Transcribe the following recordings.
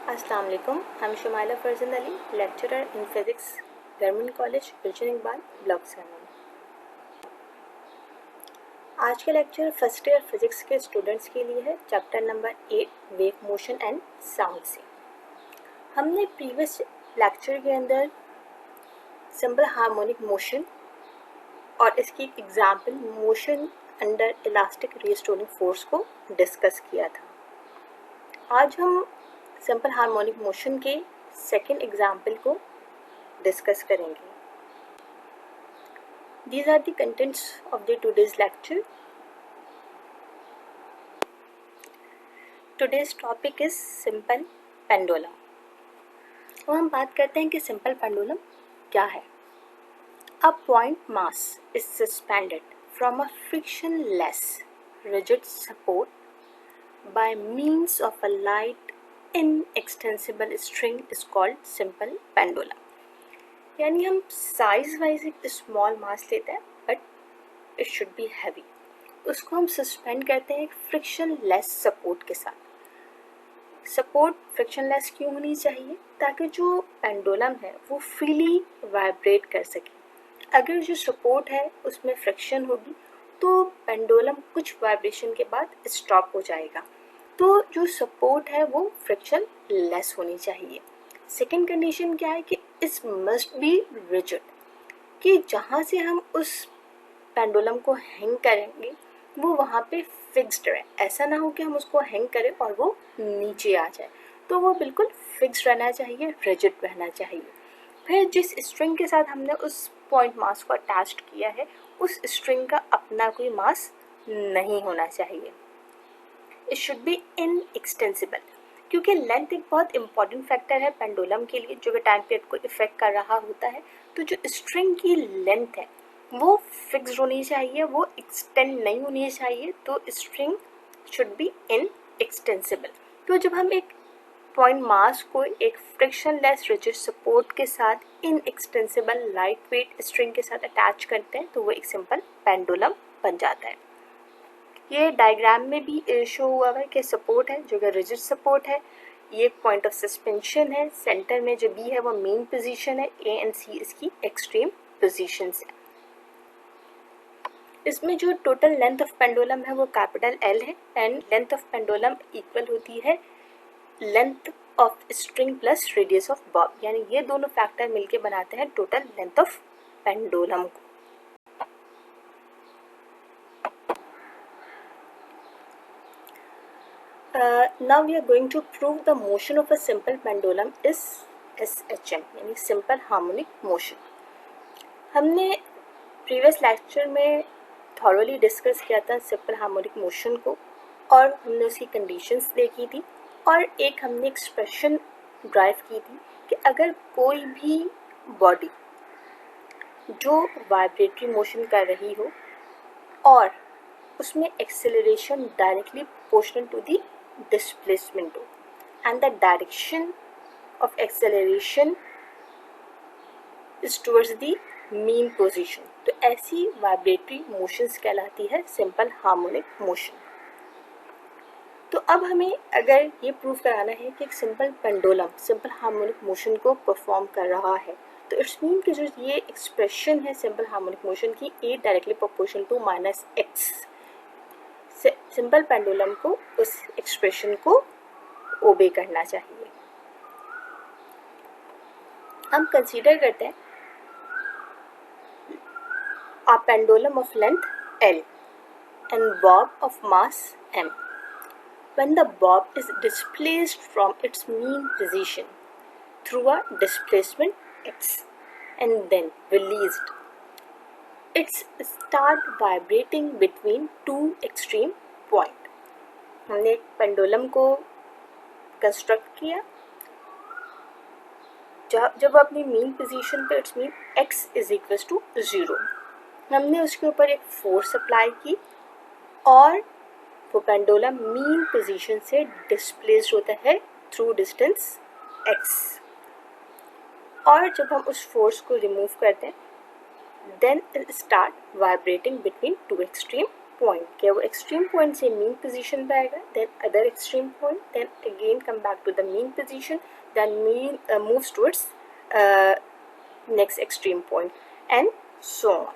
अस्सलाम वालेकुम, I'm Shumaila Farzand Ali, lecturer in physics, government college Gulshan Iqbal, block 7। आज का लेक्चर फर्स्ट ईयर फिजिक्स के स्टूडेंट्स के लिए है, chapter number 8 wave motion and sound से। हमने प्रीवियस लेक्चर के अंदर सिंपल हार्मोनिक मोशन और इसकी example motion under elastic restoring force को डिस्कस किया था। आज हम सिंपल हार्मोनिक मोशन के सेकेंड एग्जाम्पल को डिस्कस करेंगे। These are the contents of the today's lecture. Today's topic is simple pendulum. तो हम बात करते हैं कि सिंपल पेंडुलम क्या है। A point mass is suspended from a frictionless rigid support by means of a light inextensible string is called simple pendulum. यानी हम साइज वाइज एक स्मॉल मास लेते हैं but it should be heavy, उसको हम suspend करते हैं एक फ्रिक्शन लेस सपोर्ट के साथ। सपोर्ट फ्रिक्शन लेस क्यों होनी चाहिए? ताकि जो पेंडुलम है वो फ्रीली वाइब्रेट कर सके। अगर जो सपोर्ट है उसमें फ्रिक्शन होगी तो पेंडुलम कुछ वाइब्रेशन के बाद स्टॉप हो जाएगा। तो जो सपोर्ट है वो फ्रिक्शन लेस होनी चाहिए। सेकेंड कंडीशन क्या है कि इस मस्ट बी रिजिड, कि जहाँ से हम उस पेंडुलम को हैंग करेंगे वो वहाँ पे फिक्स्ड रहे। ऐसा ना हो कि हम उसको हैंग करें और वो नीचे आ जाए, तो वो बिल्कुल फिक्स्ड रहना चाहिए, रिजिड रहना चाहिए। फिर जिस स्ट्रिंग के साथ हमने उस पॉइंट मास को अटैच किया है उस स्ट्रिंग का अपना कोई मास नहीं होना चाहिए। इट शुड बी इनएक्सटेंसिबल, क्योंकि लेंथ एक बहुत इंपॉर्टेंट फैक्टर है पेंडुलम के लिए जो कि टाइम पीरियड को इफेक्ट कर रहा होता है। तो जो स्ट्रिंग की लेंथ है वो फिक्स्ड होनी चाहिए, वो एक्सटेंड नहीं होनी चाहिए। तो स्ट्रिंग शुड बी इनएक्सटेंसिबल। तो जब हम एक पॉइंट मास को एक फ्रिक्शनलेस रिजिड सपोर्ट के साथ इनएक्सटेंसिबल लाइट वेट स्ट्रिंग के साथ अटैच करते हैं तो वो एक सिंपल पेंडुलम बन जाता है। ये डायग्राम में भी शो हुआ है कि सपोर्ट है जो कि रिजिड सपोर्ट है, ये पॉइंट ऑफ सस्पेंशन है, सेंटर में जो बी है वो मेन पोजीशन है, ए एंड सी इसकी एक्सट्रीम पोजीशंस है। इसमें जो टोटल लेंथ ऑफ पेंडुलम है वो कैपिटल एल है and length of pendulum equal होती है length of string plus radius of Bob, यानी ये दोनों फैक्टर मिलके बनाते हैं टोटल लेंथ ऑफ पेंडुलम को। Now we are going to prove the motion of a simple pendulum is SHM, यानी simple harmonic motion। हमने प्रीवियस लेक्चर में थॉरोली डिस्कस किया था सिंपल हार्मोनिक मोशन को और हमने उसकी कंडीशंस देखी थी और एक हमने एक्सप्रेशन ड्राइव की थी कि अगर कोई भी बॉडी जो वाइब्रेटरी मोशन कर रही हो और उसमें acceleration directly proportional to the displacement and the direction of acceleration is towards the mean position, तो ऐसी वाइब्रेटरी मोशंस कहलाती है सिंपल हार्मोनिक मोशन। तो अब हमें अगर ये प्रूव कराना है कि एक simple pendulum simple harmonic motion को परफॉर्म कर रहा है तो इट्स मीन कि जो ये एक्सप्रेशन है सिंपल हार्मोनिक मोशन की a directly proportional to minus x, simple pendulum को उस एक्सप्रेशन को ओबे करना चाहिए। हम कंसीडर करते हैं a pendulum of length L and bob of mass M. When the bob is displaced from its mean position through a displacement x and then released, it start vibrating between two extreme point. हमने एक pendulum को construct किया जब अपनी mean position पे its mean x is equal to 0, हमने उसके ऊपर एक फोर्स अप्लाई की और वो पेंडुलम मीन पोजीशन से डिस्प्लेस्ड होता है थ्रू डिस्टेंस x, और जब हम उस फोर्स को रिमूव करते हैं then it start vibrating between two extreme point, क्या वो एक्सट्रीम पॉइंट से मीन पोजीशन पे आएगा, then other extreme point, then again come back to the mean position, then mean moves towards next extreme point and so on.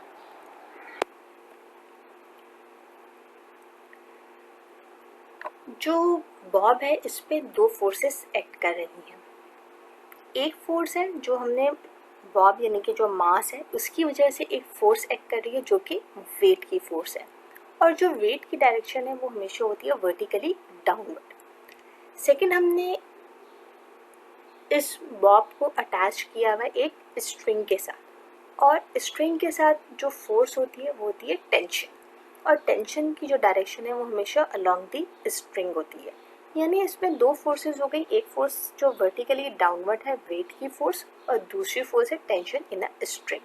जो bob है इस पे दो फोर्सेस एक्ट कर रही हैं. एक फोर्स है जो हमने बॉब यानी कि जो मास है उसकी वजह से एक फोर्स एक्ट कर रही है जो कि वेट की फोर्स है, और जो वेट की डायरेक्शन है वो हमेशा होती है वर्टिकली डाउनवर्ड. सेकंड, हमने इस बॉब को अटैच किया हुआ एक स्ट्रिंग के साथ, और स्ट्रिंग के साथ जो फोर्स होती है वो होती है टेंशन, और टेंशन की जो डायरेक्शन है वो हमेशा अलोंग दी स्ट्रिंग होती है. यानी इसमें दो फोर्सेस हो गई, एक फोर्स जो वर्टिकली डाउनवर्ड है वेट की फोर्स, और दूसरी फोर्स है tension in a string.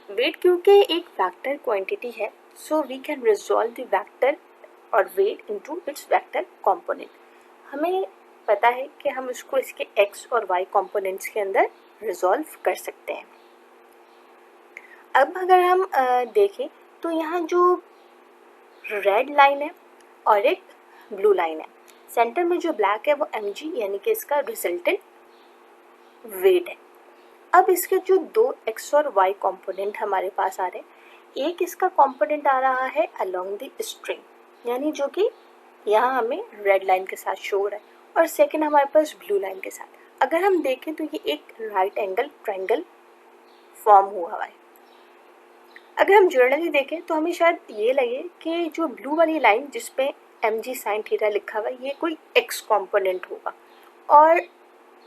Weight क्योंकि एक वेक्टर क्वांटिटी है, so we can resolve the vector और weight into its vector component. हमें पता है कि हम इसको इसके एक्स और वाई कंपोनेंट्स के अंदर रिजॉल्व कर सकते हैं. अब अगर हम देखें तो यहाँ जो रेड लाइन है और एक ब्लू लाइन है, सेंटर में जो ब्लैक है वो mg यानी कि इसका रिजल्टेंट वेट है. अब इसके जो दो x और y कंपोनेंट हमारे पास आ रहे हैं, एक इसका कंपोनेंट आ रहा है अलोंग द स्ट्रिंग यानी जो कि यहाँ हमें रेड लाइन के साथ शो हो रहा है, और सेकंड हमारे पास ब्लू लाइन के साथ. अगर हम देखें तो ये एक राइट एंगल ट्रायंगल फॉर्म हुआ है. अगर हम जर्नली देखें तो हमें शायद ये लगे कि जो ब्लू वाली लाइन जिसपे mg sin थीटा लिखा हुआ है ये कोई x कंपोनेंट होगा, और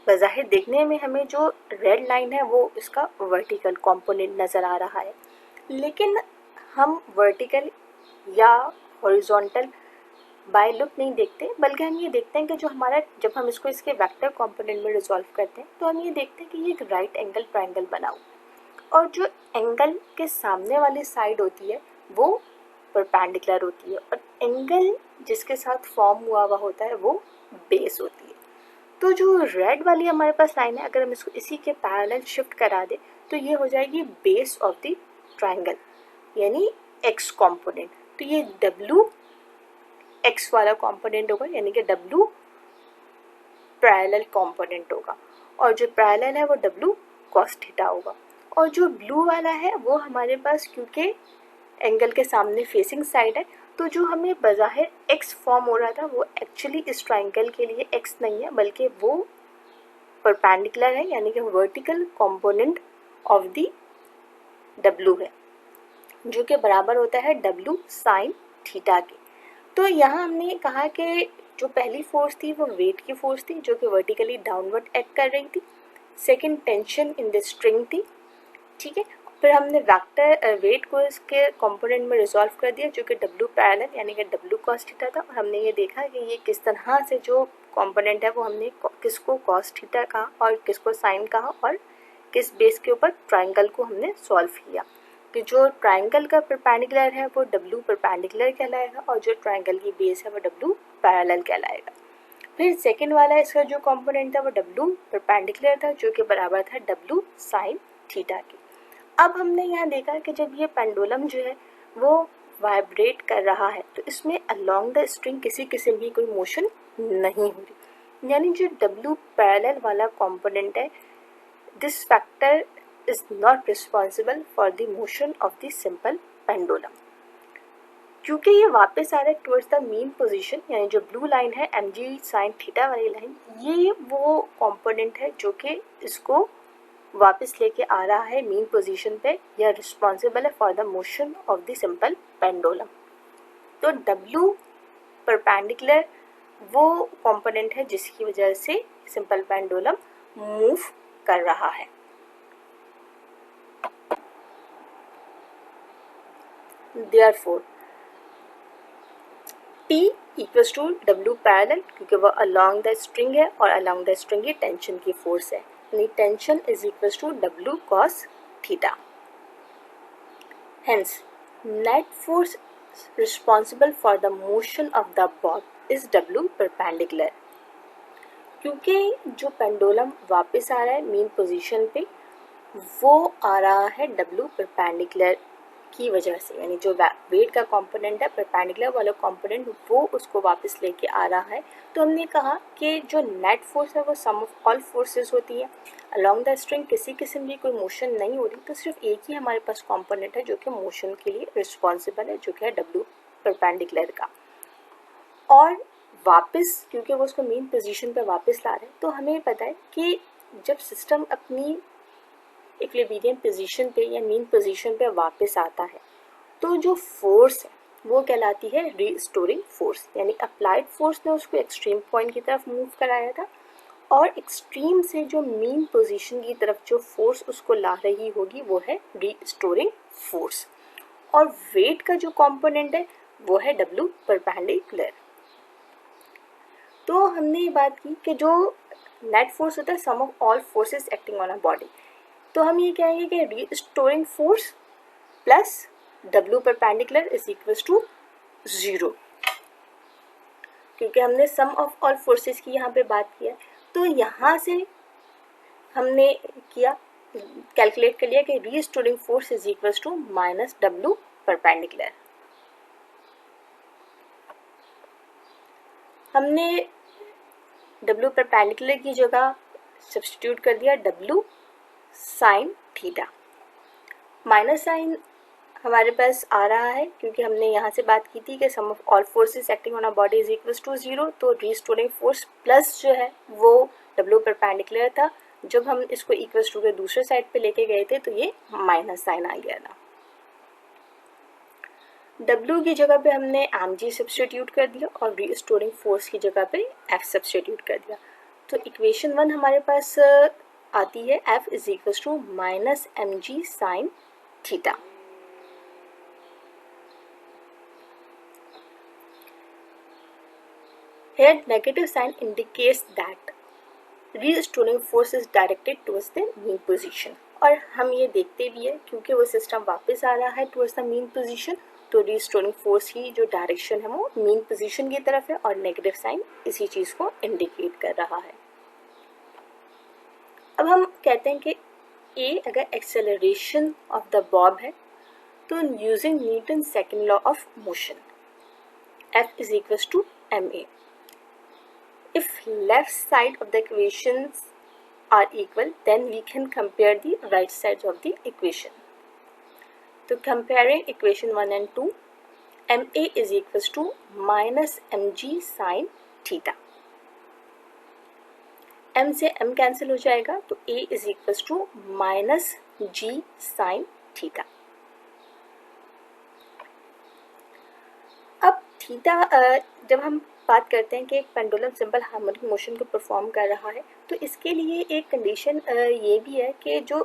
बज़ाहिर देखने में हमें जो रेड लाइन है वो इसका वर्टिकल कंपोनेंट नज़र आ रहा है. लेकिन हम वर्टिकल या हॉरिजॉन्टल बाय लुक नहीं देखते, बल्कि हम ये देखते हैं कि जो हमारा जब हम इसको इसके वेक्टर कंपोनेंट में रिजॉल्व करते हैं तो हम ये देखते हैं कि ये एक राइट एंगल ट्रायंगल बना हुआ, और जो एंगल के सामने वाली साइड होती है वो परपेंडिकुलर होती है, और एंगल जिसके साथ फॉर्म हुआ हुआ होता है वो बेस होती है. तो जो रेड वाली हमारे पास लाइन है, अगर हम इसको इसी के पैरेलल शिफ्ट करा दे तो ये हो जाएगी बेस ऑफ द ट्रायंगल यानी एक्स कंपोनेंट. तो ये डब्ल्यू एक्स वाला कंपोनेंट होगा यानी कि डब्ल्यू पैरेलल कंपोनेंट होगा, और जो पैरेलल है वो डब्ल्यू कॉस थीटा होगा. और जो ब्लू वाला है वो हमारे पास क्योंकि एंगल के सामने फेसिंग साइड है, तो जो हमें बज़ाहिर x फॉर्म हो रहा था वो एक्चुअली इस ट्रायंगल के लिए x नहीं है, बल्कि वो परपेंडिकुलर है यानी कि vertical component of the w है, जो कि बराबर होता है w साइन थीटा के. तो यहाँ हमने कहा कि जो पहली फोर्स थी वो वेट की फोर्स थी जो कि वर्टिकली डाउनवर्ड एक्ट कर रही थी. Second tension in the string थी, ठीक है. फिर हमने वेक्टर वेट को इसके कंपोनेंट में रिजॉल्व कर दिया जो कि W पैरेलल यानी कि W cos थीटा था, और हमने ये देखा कि ये किस तरह से जो कंपोनेंट है वो हमने किसको cos थीटा कहा और किसको साइन कहा, और किस बेस के ऊपर ट्रायंगल को हमने सॉल्व किया कि जो ट्रायंगल का परपेंडिकुलर है वो W परपेंडिकुलर कहलाएगा, और जो ट्रायंगल की बेस है वो W पैरेलल कहलाएगा. फिर सेकेंड वाला इसका जो कंपोनेंट था वो W परपेंडिकुलर था जो कि बराबर था W साइन थीटा के. अब हमने यहाँ देखा कि जब ये पेंडुलम जो है वो वाइब्रेट कर रहा है तो इसमें अलोंग द स्ट्रिंग किसी किस्म की कोई मोशन नहीं हो रही, यानी जो W पैरेलल वाला कंपोनेंट है this factor is not responsible for the motion of the simple pendulum. क्योंकि ये वापस आ रहा है टुवर्ड्स द मीन पोजीशन, यानी जो ब्लू लाइन है mg sin थीटा वाली लाइन, ये वो कंपोनेंट है जो कि इसको वापस लेके आ रहा है मीन पोजीशन पे, या रिस्पॉन्सिबल है for the motion of the simple pendulum. तो W परपेंडिकुलर वो कंपोनेंट है जिसकी वजह से सिंपल पेंडुलम मूव कर रहा है. Therefore T equals to W parallel, क्योंकि वह अलोंग द स्ट्रिंग है और अलोंग द स्ट्रिंग ये टेंशन की फोर्स है, यानी tension is equals to W cos theta. Hence, net force responsible for the motion of the bob is W perpendicular. क्योंकि जो पेंडुलम वापस आ रहा है मीन पोजीशन पे वो आ रहा है W परपेंडिकुलर की वजह से, यानी जो वेट का कंपोनेंट है परपेंडिकुलर वाला कंपोनेंट वो उसको वापस लेके आ रहा है। तो हमने कहा कि जो नेट फोर्स है वो सम ऑफ ऑल फोर्सेस होती है अलोंग द स्ट्रिंग। किसी किस्म की कोई मोशन नहीं हो रही तो सिर्फ एक ही हमारे पास कंपोनेंट है जो कि मोशन के लिए रिस्पॉन्सिबल है, जो कि है W परपेंडिकुलर का। और वापस क्योंकि वो उसको मेन पोजीशन पे वापस ला रहे हैं, तो हमें पता है कि जब सिस्टम अपनी इक्विलिब्रियम पोजीशन पे या मीन पोजीशन पे वापस आता है तो जो फोर्स है वो कहलाती है रीस्टोरिंग फोर्स, यानी अप्लाइड फोर्स ने उसको एक्सट्रीम पॉइंट की तरफ मूव कराया था और एक्सट्रीम से जो मीन पोजीशन की तरफ जो फोर्स उसको ला रही होगी वो है रीस्टोरिंग फोर्स। और वेट का जो कंपोनेंट है वो है W परपेंडिकुलर। तो हमने ये बात की कि जो नेट फोर्स होता है sum of all forces acting on a body, तो हम ये कहेंगे कि restoring force plus W perpendicular is equals to 0, क्योंकि हमने सम ऑफ ऑल फोर्सेस की यहाँ पे बात किया। तो यहाँ से हमने किया कैलकुलेट कर लिया कि restoring force is equals to minus W perpendicular. हमने W परपेंडिकुलर की जगह सब्स्टिट्यूट कर दिया W sine theta. Minus sine हमारे पास आ रहा है क्योंकि हमने यहाँ से बात की थी कि sum of all forces acting on a body is equals to 0, तो रीस्टोरिंग फोर्स प्लस जो है वो W परपेंडिकुलर था। जब हम इसको इक्वल्स टू के दूसरे साइड पे लेके गए थे तो ये माइनस साइन आ गया था। W की जगह पे हमने mg सब्स्टिट्यूट कर दिया और रीस्टोरिंग फोर्स की जगह पे F सब्स्टिट्यूट कर दिया। तो इक्वेशन 1 हमारे पास आती है F is equals to minus mg sine theta. Here negative sign indicates that restoring force is directed towards the mean position। और हम ये देखते भी है क्योंकि वो सिस्टम वापस आ रहा है towards the mean position, तो restoring force की जो डायरेक्शन है वो mean position की तरफ है और नेगेटिव साइन इसी चीज को इंडिकेट कर रहा है। अब हम कहते हैं कि A अगर एक्सेलरेशन ऑफ द बॉब है तो using Newton second law of motion F is equals to ma। If left side of the equations are equal, then we can compare the right sides of the equation. So comparing equation 1 and 2, ma is equals to minus mg sin theta. m से m cancel हो जाएगा तो a is equals to minus g sin theta. अब theta जब हम बात करते हैं कि एक पेंडुलम सिंपल हार्मोनिक मोशन को परफॉर्म कर रहा है तो इसके लिए एक कंडीशन ये भी है कि जो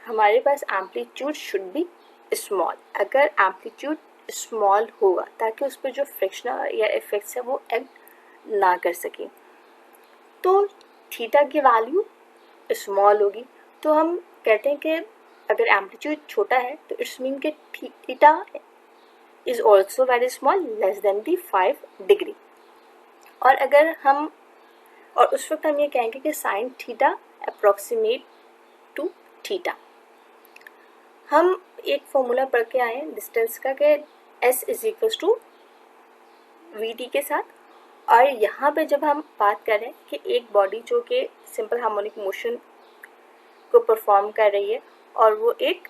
हमारे पास एम्पलीट्यूड शुड बी स्मॉल। अगर एम्पलीट्यूड स्मॉल होगा ताकि उस पर जो फ्रिक्शन या इफेक्ट्स है वो एक्ट ना कर सके, तो थीटा की वैल्यू स्मॉल होगी। तो हम कहते हैं कि अगर एम्पलीट्यूड छोटा है तो इट्स मीन कि theta is also very small less than the 5 degree. और अगर हम और उस वक्त हम ये कहेंगे कि sine theta approximate to theta. हम एक फॉर्मूला पढ़ के आए हैं डिस्टेंस का कि s is equals to vt के साथ। और यहाँ पे जब हम बात करें कि एक बॉडी जो कि सिंपल हार्मोनिक मोशन को परफॉर्म कर रही है और वो एक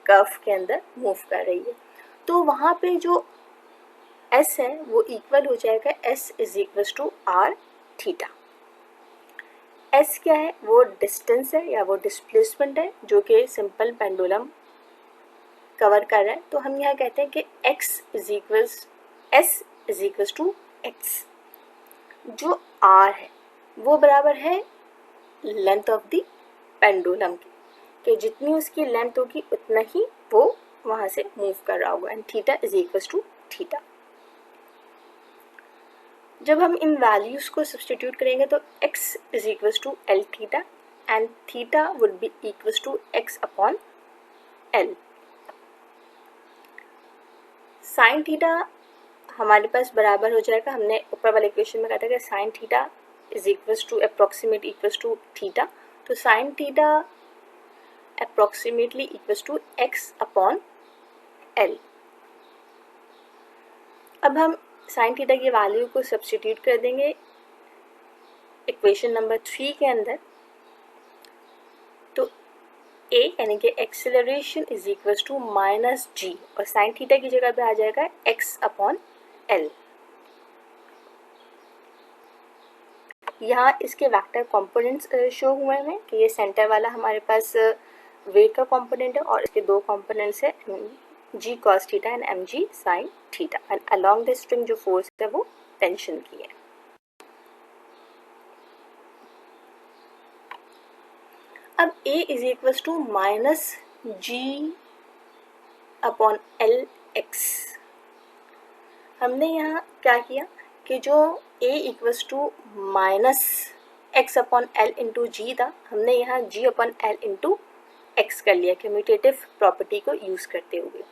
कर्व के अंदर मूव कर रही है, तो वहाँ पे जो s है वो इक्वल हो जाएगा s is equals to R theta. s क्या है? वो डिस्टेंस है या वो डिस्प्लेसमेंट है जो कि सिंपल पेंडुलम कवर कर रहा है। तो हम यहाँ कहते हैं कि x is equals s is equals to x। जो r है वो बराबर है लेंथ ऑफ द पेंडुलम की, कि जितनी उसकी लेंथ होगी उतना ही वो वहाँ से मूव कर रहा होगा। And theta is equals to theta. जब हम इन वैल्यूज को सब्स्टिट्यूट करेंगे तो x is equals to L theta and theta would be equals to x upon L. Sine theta हमारे पास बराबर हो जाएगा, हमने ऊपर वाले इक्वेशन में कहा था कि sine theta is equals to approximate equals to theta. तो sine theta approximately equals to x upon L। अब हम साइन थीटा की वैल्यू को सब्स्टिट्यूट कर देंगे इक्वेशन नंबर 3 के अंदर। तो a यानी कि acceleration is equal to minus g, और साइन थीटा की जगह पे आ जाएगा x अपॉन l। यहाँ इसके वेक्टर कंपोनेंट्स शो हुए हैं कि ये सेंटर वाला हमारे पास वेट का कंपोनेंट है और इसके दो कंपोनेंट्स है g cos theta and mg sin theta, and along the string जो फोर्स है वो टेंशन की है। अब a is equal to minus g upon L x. हमने यहाँ क्या किया कि जो a equals to minus x upon L into g था, हमने यहाँ g upon L into x कर लिया कम्यूटेटिव प्रॉपर्टी को यूज़ करते हुए।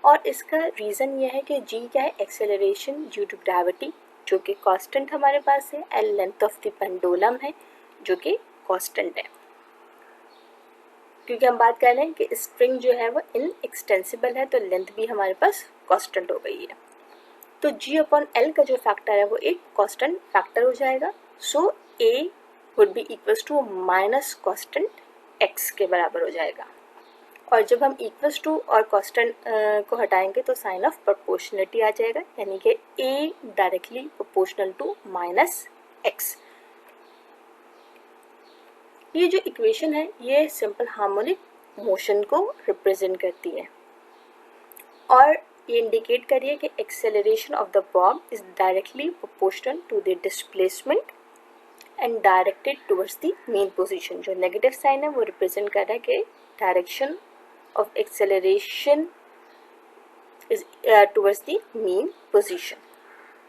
और इसका रीज़न ये है कि g क्या है, एक्सेलरेशन ड्यू टू ग्रेविटी जो कि कांस्टेंट हमारे पास है, l length of the pendulum है जो कि कांस्टेंट है, क्योंकि हम बात कर रहे हैं कि स्प्रिंग जो है वो इनएक्सटेंसिबल है, तो लेंथ भी हमारे पास कांस्टेंट हो गई है। तो g अपॉन एल का जो फैक्टर है वो एक कांस्टेंट फैक्टर हो जाएगा। So a would be equals to minus constant x के बराबर हो जाएगा। और जब हम इक्वल्स टू और कांस्टेंट को हटाएंगे तो साइन ऑफ प्रोपोर्शनलिटी आ जाएगा, यानी कि a directly proportional to minus x। ये जो इक्वेशन है ये सिंपल हार्मोनिक मोशन को रिप्रेजेंट करती है और ये इंडिकेट करिए कि acceleration of the bob is directly proportional to the displacement and directed towards the mean position. जो नेगेटिव साइन है वो रिप्रेजेंट कर रहा है कि direction of acceleration is towards the mean position.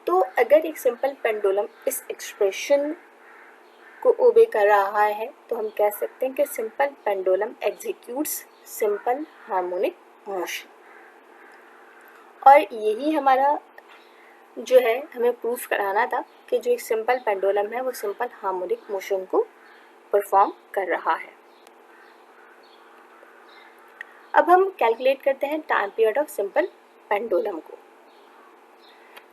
तो अगर एक सिंपल पेंडुलम इस एक्सप्रेशन को ओबे कर रहा है तो हम कह सकते हैं कि simple pendulum executes simple harmonic motion. और यही हमारा जो है हमें प्रूफ कराना था कि जो एक सिंपल पेंडुलम है वो सिंपल हार्मोनिक मोशन को परफॉर्म कर रहा है। अब हम कैलकुलेट करते हैं time period of simple pendulum को।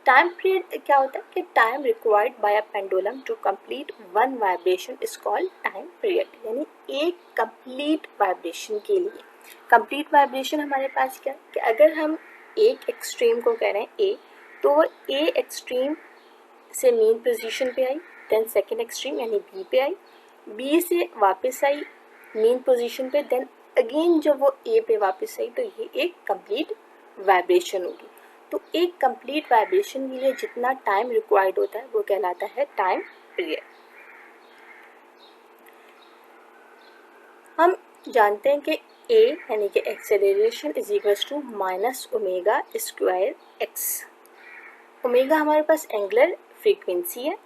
टाइम पीरियड क्या होता है कि time required by a pendulum to complete one vibration is called time period, यानी एक कंप्लीट वाइब्रेशन के लिए। कंप्लीट वाइब्रेशन हमारे पास क्या कि अगर हम एक एक्सट्रीम को कह रहे हैं ए, तो वो ए एक्सट्रीम से मेन पोजीशन पे आई, देन सेकेंड एक्सट्रीम यानी बी पे आई, बी से वापस आई मेन पोजीशन पे, देन अगेन जब वो ए पे वापस आई तो ये एक कंप्लीट वाइब्रेशन होगी। तो एक कंप्लीट वाइब्रेशन के लिए जितना टाइम रिक्वायर्ड होता है वो कहलाता है टाइम पीरियड। हम जानते हैं कि a यानी कि acceleration is equals to minus omega square x. Omega हमारे पास एंगुलर फ्रीक्वेंसी है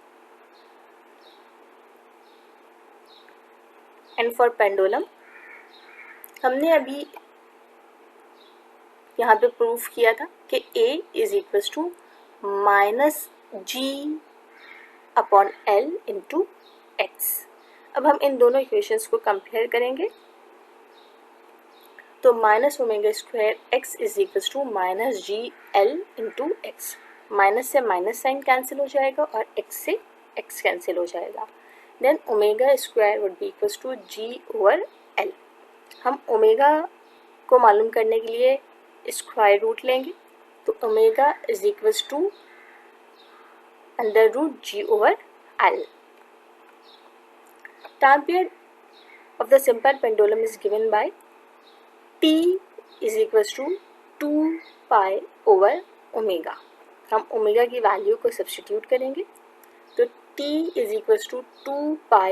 एंड फॉर पेंडुलम हमने अभी यहाँ पे प्रूफ किया था कि a is equals to minus g upon L into x. अब हम इन दोनों इक्वेशंस को कंपेयर करेंगे तो minus omega square x is equals to minus g L into x. Minus से माइनस साइन कैंसिल हो जाएगा और एक्स से एक्स कैंसिल हो जाएगा, then omega square would be equals to g over L. हम ओमेगा को मालूम करने के लिए स्क्वायर रूट लेंगे, तो omega is equals to under root g over L. Time period of the simple pendulum is given by t is equals to 2 pi over omega। हम omega की वैल्यू को सब्स्टिट्यूट करेंगे तो t is equals to 2 pi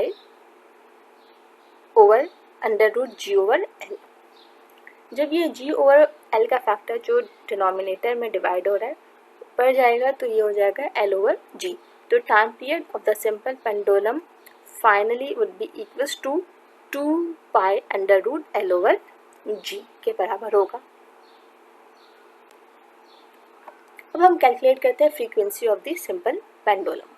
over under root g over L. जब ये g over l का factor जो denominator में डिवाइड हो रहा है बढ़ जाएगा तो ये हो जाएगा l ओवर g। तो time period of the simple pendulum finally would be equals to 2 pi under root L over g के बराबर होगा। अब हम कैलकुलेट करते हैं frequency of the simple pendulum.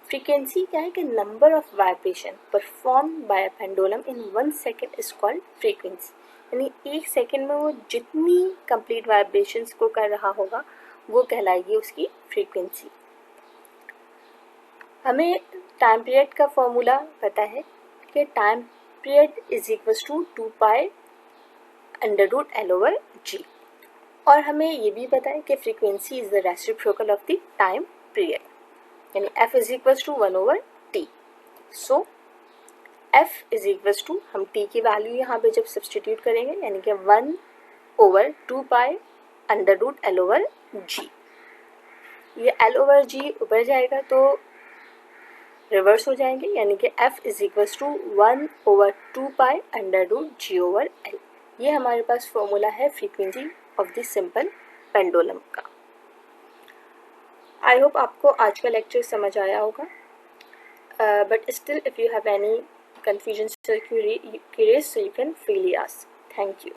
Frequency क्या है कि number of vibration perform by a pendulum in 1 second is called frequency, यानी 1 सेकेंड में वो जितनी कंप्लीट वाइब्रेशंस को कर रहा होगा वो कहलाएगी उसकी फ्रीक्वेंसी। हमें टाइम पीरियड का फॉर्मूला पता है कि time period is equals to 2 pi √L/G, और हमें ये भी पता है कि frequency is the reciprocal of the time period, यानी F is equals to 1/T। सो F इज इक्वल्स टू, हम T की वैल्यू यहाँ पे जब सब्सटीट्यूट करेंगे यानी कि 1/2 पाई √L/G, ये L/G ऊपर जाएगा तो रिवर्स हो जाएंगे, यानी कि F is equals to 1/2 pi √G/L। ये हमारे पास फॉर्मूला है frequency of the simple pendulum का। आई होप आपको आज का लेक्चर समझ आया होगा, but still if you have any confusions or queries, so you can freely ask. Thank you.